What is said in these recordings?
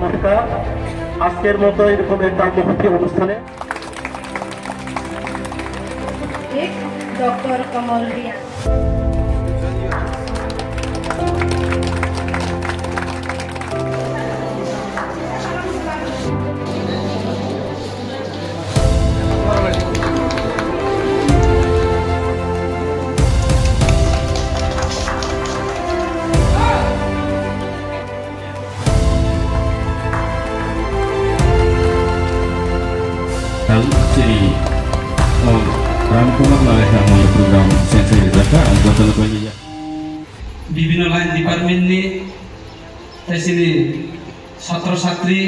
ভূমিকা আজকের মতো এরকম একটা মহতি অনুষ্ঠানে doctor Kamal Riya Jadi rangkuman oleh program sensitisasi anggota keluarga. বিভিন্ন লাইন ডিপার্টমেন্ট নি তাইসিনি ছাত্র ছাত্রী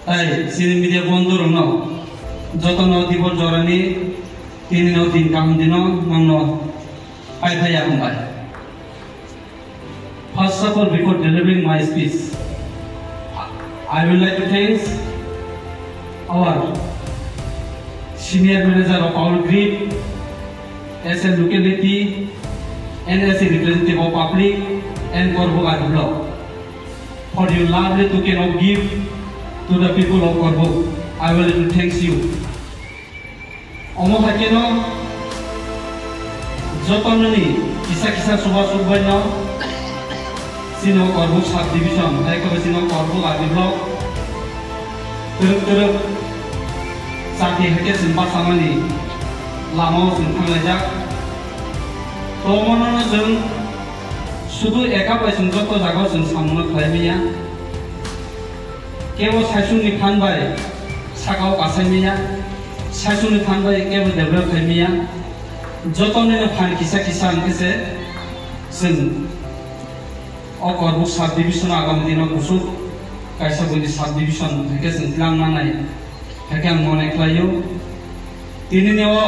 তাই সিনি মিডিয়া বন্ধু রং যতন দিবর জরানি তিনি ন দিন কাম দিন মাংন পাই পাই আমবাই First of all, before delivering my speech, I would like to thank our senior manager of our grid as a locality and as a representative of public and Korbogad block for your lovely token of gift to the people of Korbog. I would like to thank you. Omo hakeno jotonani kisa subah subah no sino Korbog sub division like sino Korbogad block teruk sapi hake sempat sama ni lama sengkang lejak tomono jeng sudu eka bai sengkot to jaga seng samno khaimiya kebo saisuni khan bai sakao kasaimiya saisuni khan bai kebo develop khaimiya jotone khan kisa angkese seng o Korbog sub division agam dino kusuk kaisa budi sub division hake seng tilang manai hake ang mone klayo tini newo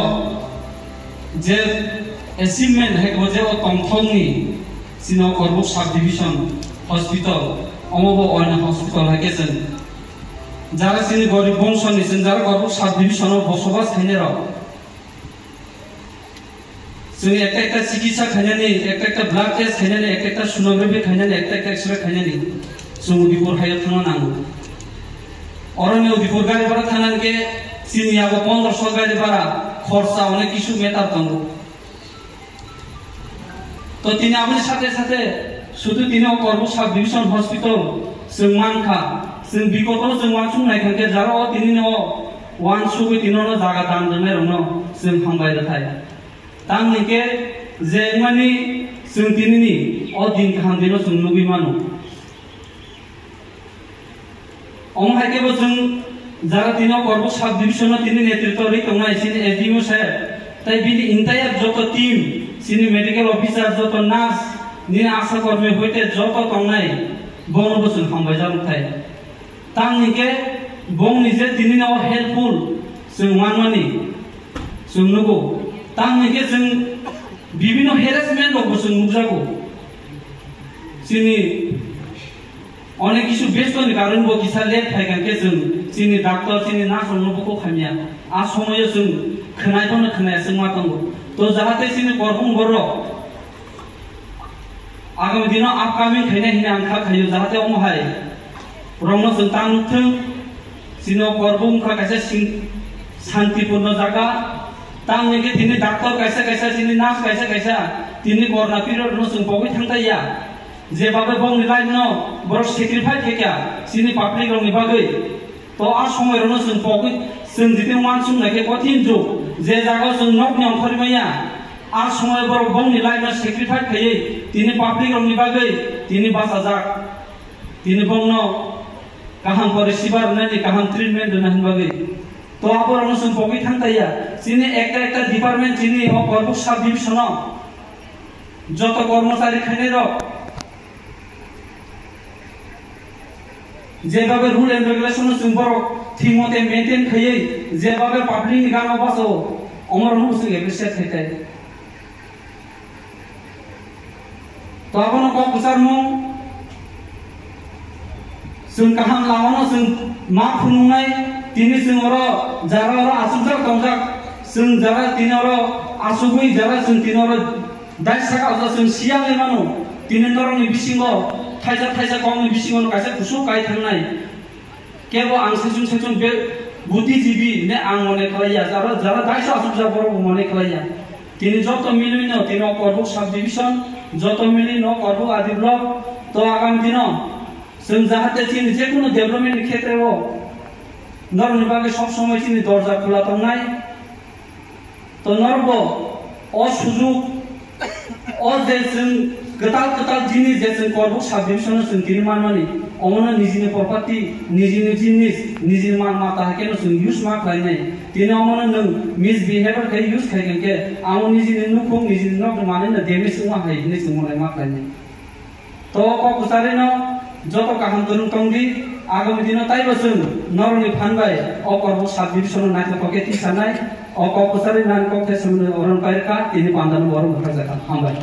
je achievement hake je o tongthongni sino Korbog sub division hospital omobo oina hospital hake sen jara sini gorib bongso ni sen jara Korbog sub division o bosobas khainero sini ekta চিকিৎসা খাইনানি একটা blood test খাইনানি একটা sonography খাইনানি একটা x-ray খাইনানি সুমু দিপুর হাইয়া থানা নাঙ্গু অরণ্য দিপুর গাড়ি ভাড়া থানাকে চিনি আগে 1500 গাড়ি ভাড়া খরচা অনেক কিছু মেটার দঙ্গ তো তিনি আমাদের সাথে শুধু তিনি Korbog sub division hospital जों मानखा जों बिगत जों वानसुं नायखांके जारो তিনি वानसुबे तिननो जागा दान दोननाय रंनो जों हामबाय रथाय तांनिके जे मानि जों तिनिनि अ दिन गाहाम दिनो जों लुगै मानो अमहायकेबो जों जारा तिनो Korbog sub division तिनि नेतृत्व रै तंनाय सिनि एडमिओ साहेब ताइ बिनि इन्टायर जत टीम सिनि मेडिकल अफिसार जत नार्स नि आशा कर्मी होइते जत तंनाय बंगबो जों हामबाय जारुथाय तांनिके बंगनि जे तिनिनो हेल्पफुल जों मानमानि जों नुगौ तांनिके जों बिभिन्न हेरासमेन्ट रखबो जों नुजागौ सिनि অনেক কিছু ব্যস্তনি কারণ বো কিসা লেট ফাইগানকে जों চিনি ডাক্তার চিনি নার্স অনুবো খামিয়া আ সময়ে जों खोनायखौनो खोनाया जों मातंगो तो जाहाथे सिनि Korbog बर आगामी दिनाव आपकामिं खायनाय हिना आंखा खायो जाहाथे अमहाय रंनो जों तांथों सिनो Korbog का कैसे शांतिपूर्ण जागा तांनिके दिनै डाक्टर कैसे सिनि नार्स कैसे दिनै कोरोना पिरियड नो जों बगै थांताया जेबाबे बंगनि लाइनो बर सेक्रिफाइस हेक्या सिनि पाब्लिक रंनि बागै तो आ समय रनो जों बगै जों दिनै मानसुं नायके कथिन जुग जे जागा जों नकनि अंखरिमाया आ समय बर बंगनि लाइनो सेक्रिफाइस खयै दिनै पाब्लिक रंनि बागै दिनै बासाजाक दिनै बंनो गाहाम परिसिबार नायनि गाहाम ट्रिटमेन्ट दोननायनि बागै तो आबो रनो जों बगै थांताया सिनि একটা डिपार्टमेन्ट सिनि Korbog sub division যত কর্মচারী খাইনে রক जेबाबे रूल एंड रेगुलेशन जों बर ठीक मते मेंटेन खयै जेबाबे पाब्लिक नि गानो बासो अमर नु जों एप्रिशिएट खैताय तो आबनो को पुसारमु जों गाहाम लामानो जों मा फुनुनाय तिनि जों अरो जारा अरो आसुजा तंजा जों जारा तिनि अरो आसुबै जारा जों तिनि अरो दाइसाका जों सियाङै मानो तिनि नरनि बिसिङो थाइजा गावनि बिसिङावनो गायसे खुसु गाय थांनाय केवल आं सेसुं बे बुद्धिजीवी ने आं मने खालाया जारा दाइसा असुबिदा बर' मने खालाया তিনি যত মিলি ন তিনি করব সাব ডিভিশন যত মিলি ন করব আদি ব্লক তো আগামী দিন जों जाहाथे जोंनि जेखुनु डेभेलपमेन्टनि क्षेत्राव नरनि बागै सब समय जोंनि दरजा खुला थानाय तो नरबो अ सुजुग अ जे जों गोताल जिनिस जे जों करब साब डिभिसन जों दिनै मानमानि अमनो निजिनि प्रपार्टी निजिनि जिनिस निजिनि मान माता हाकेनो जों इउज मा खालायनाय दिनै अमनो नों मिसबिहेवियर खाय इउज खायगोन के आं निजिनि नुखौ निजिनि नक माने डेमेज मा हाय ने जों मने मा खालायनाय तो ककुसारिनो যত কাহাম তরুণ টঙ্গি আগামী দিন তাই বছর নরনি ফানবাই অকর্ব সাব ডিভিশন নাইটকে তিসানাই অককুসারি নানককে সামনে অরণ পাইরকা তিনি পান্দান বড় মুখা জায়গা হামবাই